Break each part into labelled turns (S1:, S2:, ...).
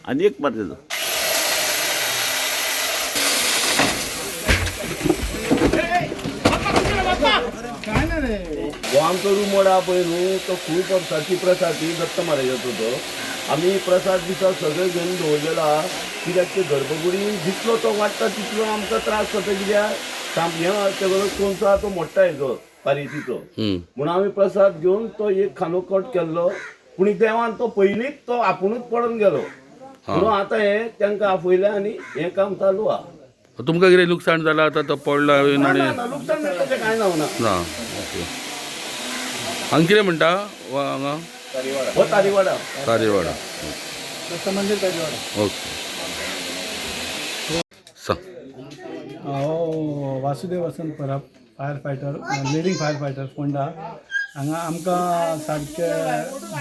S1: आणि एक मार त्याचं
S2: हो आमचो रूमोडा पळय न्हू तो खूब वर्सांची प्रथा ती दत्त महाराजाचो तो आमी प्रसाद दिसा सगळे घेवन दवरलेलो आहा कित्याक ते गर्भकुडीन जितलो तो वाडटा तितलो आमकां त्रास जाता कित्याक हें तेगो कोणसो आहा तो मोडटा हेजो पारेतीचो म्हूण आमी प्रसाद घेवन तो एक खांदो कट केल्लो पूण देवान तो पयलींच तो आपुणूच पडून गेलो म्हणून आतां हें तांकां आपयलें आनी हें काम चालू आहा
S1: तुमकां कितें लुकसाण जालां आतां तो पडला आनी
S2: लुकसाण जाता तशें कांय जावना
S1: ना ओके हांगा कितें म्हणटा हांगा
S2: हो तारीवाडा
S1: तारेवाडा
S2: दत्त मंदिर तारीवाडा
S1: ओके सांग
S3: हांव Vasudev Vasant Parab fire fighter leading fire fighter Fonda हांगा आमकां सारके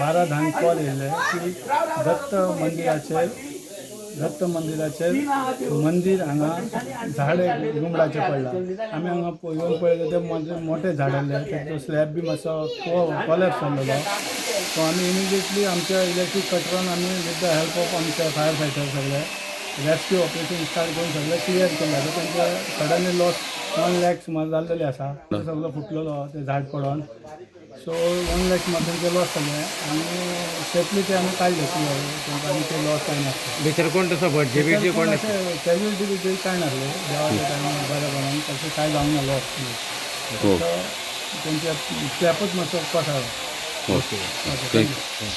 S3: 12 कॉल येयले की दत्त मंदिराचेर मंदीर हांगा झाड एक रुमडाचें पडलां आमी हांगा येवन पळयलें ते मोठे झाड आसले तेचो स्लॅब बी मातसो कॉलेप्स जाल्लो सो आमी इमिजिएटली आमच्या इलेक्ट्रीक कटरान आमी विथ द हेल्प ऑफ आमचे फायर फायटर सगळे रेस्क्यू ऑपरेशन स्टार्ट करून सगळें क्लियर केलें तेंचे सडनली लॉस 1 लाख सुमार जाल्लेली आसा तो सगळो फुटलेलो ते झाड पडोन सो 1 लाख सुमार तेंचे लॉस जाले आनी सेफली ते आमी काडले क्लियर तेंकां आनी ते लॉस कांय नासलें
S4: भितर कोण तसो भटजी बिटजी कोण
S3: कॅज्युअलिटी बी कांय नासले देवाच्या टायमार बरेपणान तशें कांय जावंक ना लॉस तेंचे स्लॅबूच मातसो कोसळ्ळो
S1: ओके थँक्यू